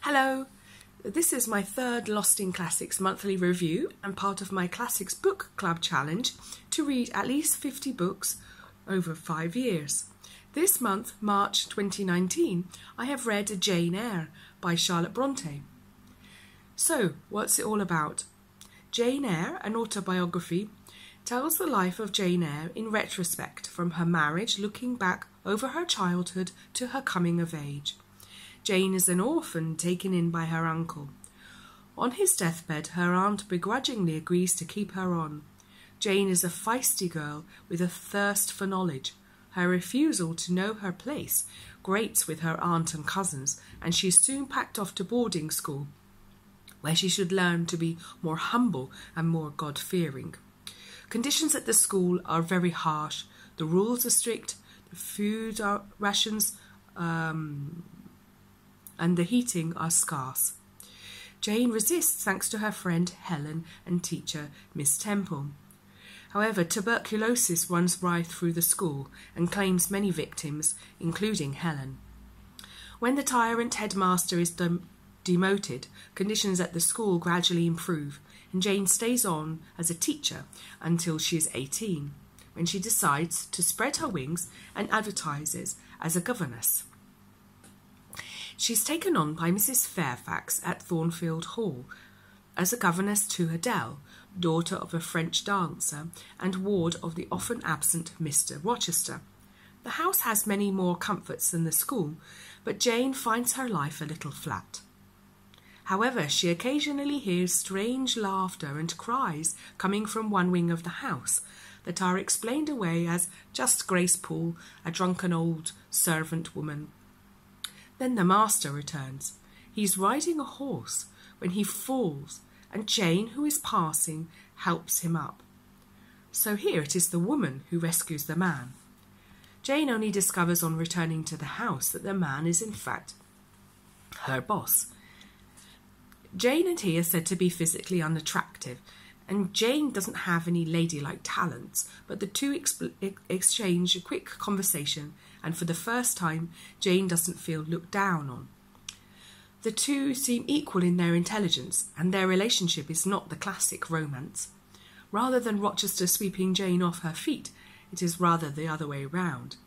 Hello, this is my third Lost in Classics monthly review and part of my Classics Book Club challenge to read at least 50 books over 5 years. This month, March 2019, I have read Jane Eyre by Charlotte Bronte. So, what's it all about? Jane Eyre, an autobiography, tells the life of Jane Eyre in retrospect, from her marriage looking back over her childhood to her coming of age. Jane is an orphan taken in by her uncle. On his deathbed, her aunt begrudgingly agrees to keep her on. Jane is a feisty girl with a thirst for knowledge. Her refusal to know her place grates with her aunt and cousins, and she is soon packed off to boarding school, where she should learn to be more humble and more God-fearing. Conditions at the school are very harsh. The rules are strict, the food rations and the heating are scarce. Jane resists thanks to her friend Helen and teacher Miss Temple. However, tuberculosis runs rife through the school and claims many victims, including Helen. When the tyrant headmaster is demoted, conditions at the school gradually improve, and Jane stays on as a teacher until she is 18, when she decides to spread her wings and advertises as a governess. She's taken on by Mrs. Fairfax at Thornfield Hall as a governess to Adele, daughter of a French dancer and ward of the often absent Mr. Rochester. The house has many more comforts than the school, but Jane finds her life a little flat. However, she occasionally hears strange laughter and cries coming from one wing of the house that are explained away as just Grace Poole, a drunken old servant woman. Then the master returns. He's riding a horse when he falls, and Jane, who is passing, helps him up. So here it is the woman who rescues the man. Jane only discovers on returning to the house that the man is in fact her boss. Jane and he are said to be physically unattractive, and Jane doesn't have any ladylike talents, but the two exchange a quick conversation, and for the first time, Jane doesn't feel looked down on. The two seem equal in their intelligence, and their relationship is not the classic romance. Rather than Rochester sweeping Jane off her feet, it is rather the other way round.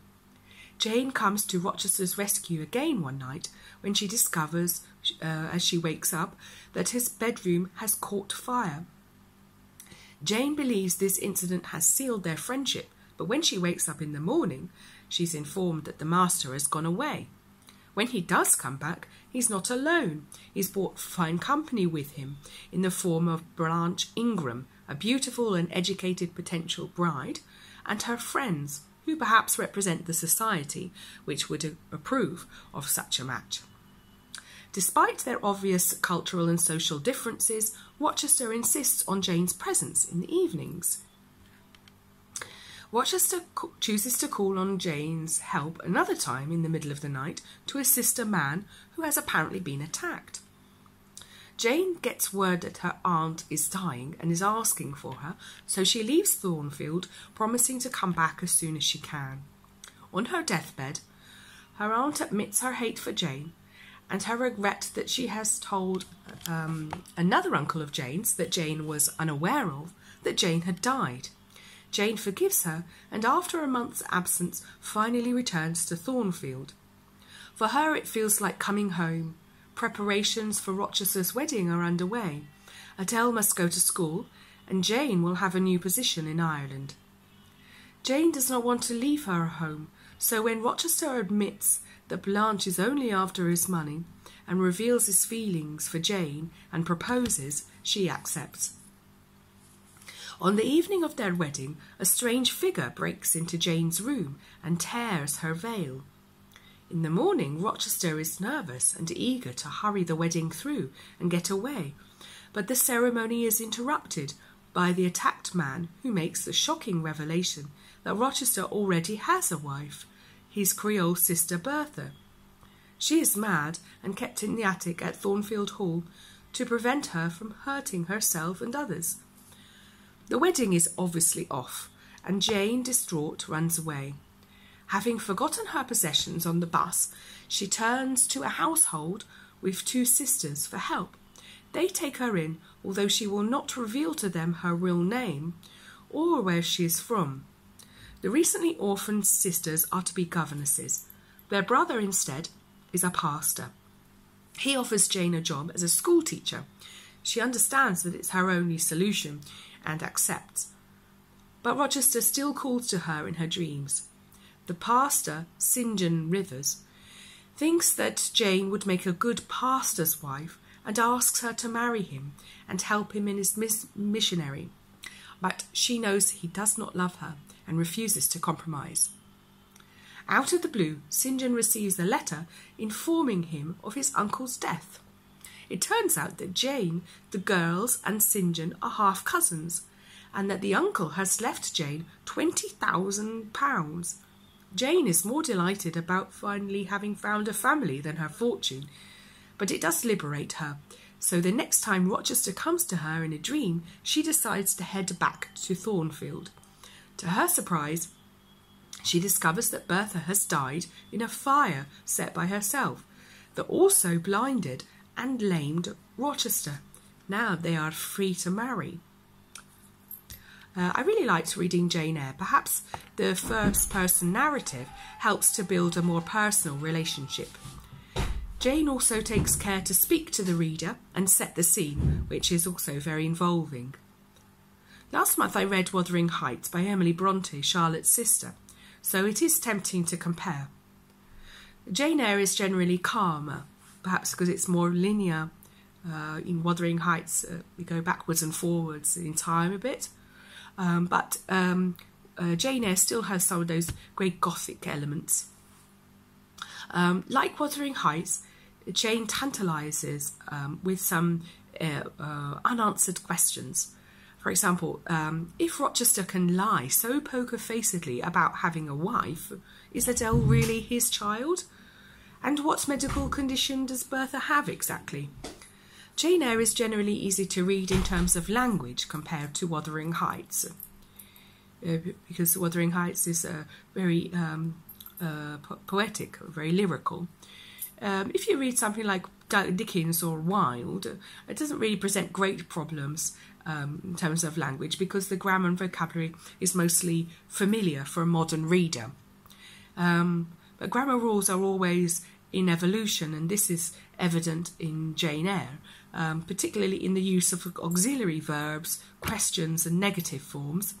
Jane comes to Rochester's rescue again one night when she discovers, as she wakes up, that his bedroom has caught fire. Jane believes this incident has sealed their friendship, but when she wakes up in the morning, she's informed that the master has gone away. When he does come back, he's not alone. He's brought fine company with him in the form of Blanche Ingram, a beautiful and educated potential bride, and her friends, who perhaps represent the society which would approve of such a match. Despite their obvious cultural and social differences, Rochester insists on Jane's presence in the evenings. Rochester chooses to call on Jane's help another time in the middle of the night to assist a man who has apparently been attacked. Jane gets word that her aunt is dying and is asking for her, so she leaves Thornfield, promising to come back as soon as she can. On her deathbed, her aunt admits her hate for Jane and her regret that she has told another uncle of Jane's that Jane was unaware of that Jane had died. Jane forgives her, and after a month's absence finally returns to Thornfield. For her it feels like coming home. Preparations for Rochester's wedding are underway. Adele must go to school, and Jane will have a new position in Ireland. Jane does not want to leave her home, so when Rochester admits that Blanche is only after his money and reveals his feelings for Jane and proposes, she accepts. On the evening of their wedding, a strange figure breaks into Jane's room and tears her veil. In the morning, Rochester is nervous and eager to hurry the wedding through and get away, but the ceremony is interrupted by the attacked man, who makes the shocking revelation that Rochester already has a wife, his Creole sister Bertha. She is mad and kept in the attic at Thornfield Hall to prevent her from hurting herself and others. The wedding is obviously off, and Jane, distraught, runs away. Having forgotten her possessions on the bus, she turns to a household with 2 sisters for help. They take her in, although she will not reveal to them her real name or where she is from. The recently orphaned sisters are to be governesses. Their brother, instead, is a pastor. He offers Jane a job as a school teacher. She understands that it's her only solution and accepts. But Rochester still calls to her in her dreams. The pastor, St. John Rivers, thinks that Jane would make a good pastor's wife and asks her to marry him and help him in his missionary. But she knows he does not love her and refuses to compromise. Out of the blue, St. John receives a letter informing him of his uncle's death. It turns out that Jane, the girls, and St. John are half cousins, and that the uncle has left Jane £20,000. Jane is more delighted about finally having found a family than her fortune, but it does liberate her. So the next time Rochester comes to her in a dream, she decides to head back to Thornfield. To her surprise, she discovers that Bertha has died in a fire set by herself, that also blinded and lamed Rochester. Now they are free to marry. I really liked reading Jane Eyre. Perhaps the first-person narrative helps to build a more personal relationship. Jane also takes care to speak to the reader and set the scene, which is also very involving. Last month I read Wuthering Heights by Emily Bronte, Charlotte's sister, so it is tempting to compare. Jane Eyre is generally calmer, perhaps because it's more linear. In Wuthering Heights, we go backwards and forwards in time a bit. But Jane Eyre still has some of those great Gothic elements. Like Wuthering Heights, Jane tantalises with some unanswered questions. For example, if Rochester can lie so poker-facedly about having a wife, is Adele really his child? And what medical condition does Bertha have exactly? Jane Eyre is generally easy to read in terms of language compared to Wuthering Heights, because Wuthering Heights is very poetic, very lyrical. If you read something like Dickens or Wilde, it doesn't really present great problems in terms of language, because the grammar and vocabulary is mostly familiar for a modern reader. But grammar rules are always in evolution, and this is evident in Jane Eyre, particularly in the use of auxiliary verbs, questions and negative forms.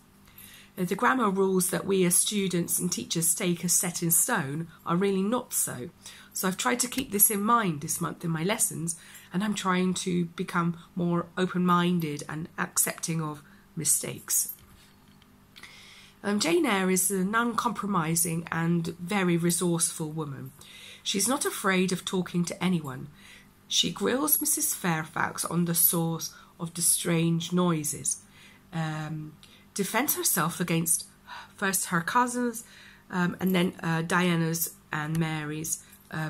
The grammar rules that we as students and teachers take as set in stone are really not so. So I've tried to keep this in mind this month in my lessons, and I'm trying to become more open-minded and accepting of mistakes. Jane Eyre is an uncompromising and very resourceful woman. She's not afraid of talking to anyone. She grills Mrs. Fairfax on the source of the strange noises, defends herself against first her cousins and then Diana's and Mary's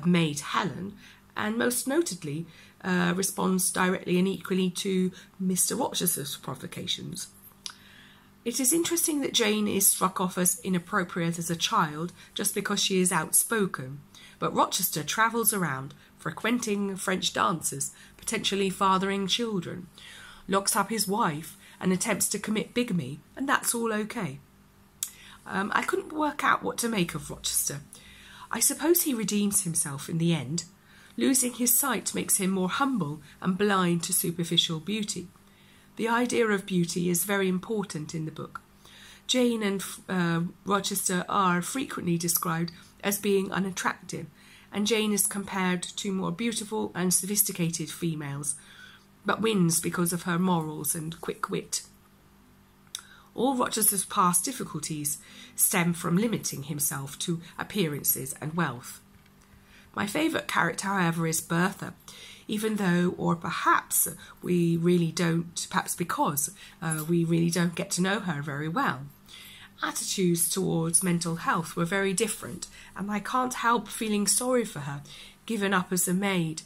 maid Helen, and most notably responds directly and equally to Mr. Rochester's provocations. It is interesting that Jane is struck off as inappropriate as a child just because she is outspoken, but Rochester travels around, frequenting French dances, potentially fathering children, locks up his wife and attempts to commit bigamy, and that's all okay. I couldn't work out what to make of Rochester. I suppose he redeems himself in the end. Losing his sight makes him more humble and blind to superficial beauty. The idea of beauty is very important in the book. Jane and Rochester are frequently described as being unattractive, and Jane is compared to more beautiful and sophisticated females, but wins because of her morals and quick wit. All Rochester's past difficulties stem from limiting himself to appearances and wealth. My favourite character, however, is Bertha, even though, or perhaps we really don't, perhaps because we really don't get to know her very well. Attitudes towards mental health were very different, and I can't help feeling sorry for her, given up as mad,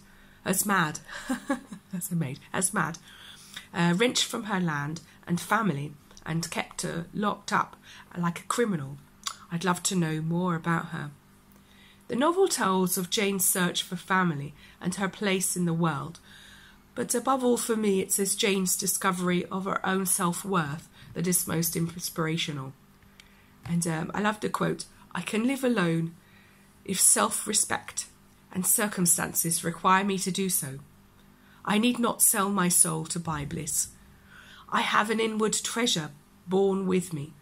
wrenched from her land and family, and kept locked up like a criminal. I'd love to know more about her. The novel tells of Jane's search for family and her place in the world, but above all for me it is Jane's discovery of her own self-worth that is most inspirational. And I love the quote, "I can live alone if self-respect and circumstances require me to do so. I need not sell my soul to buy bliss. I have an inward treasure born with me,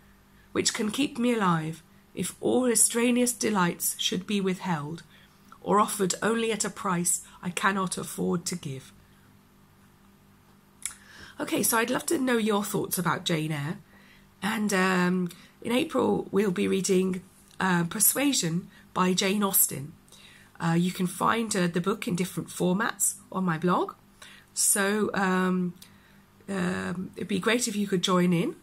which can keep me alive if all extraneous delights should be withheld, or offered only at a price I cannot afford to give." Okay, so I'd love to know your thoughts about Jane Eyre. And in April, we'll be reading Persuasion by Jane Austen. You can find the book in different formats on my blog. So it'd be great if you could join in.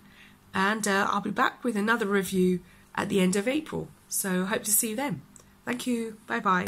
And I'll be back with another review at the end of April. So hope to see you then. Thank you. Bye-bye.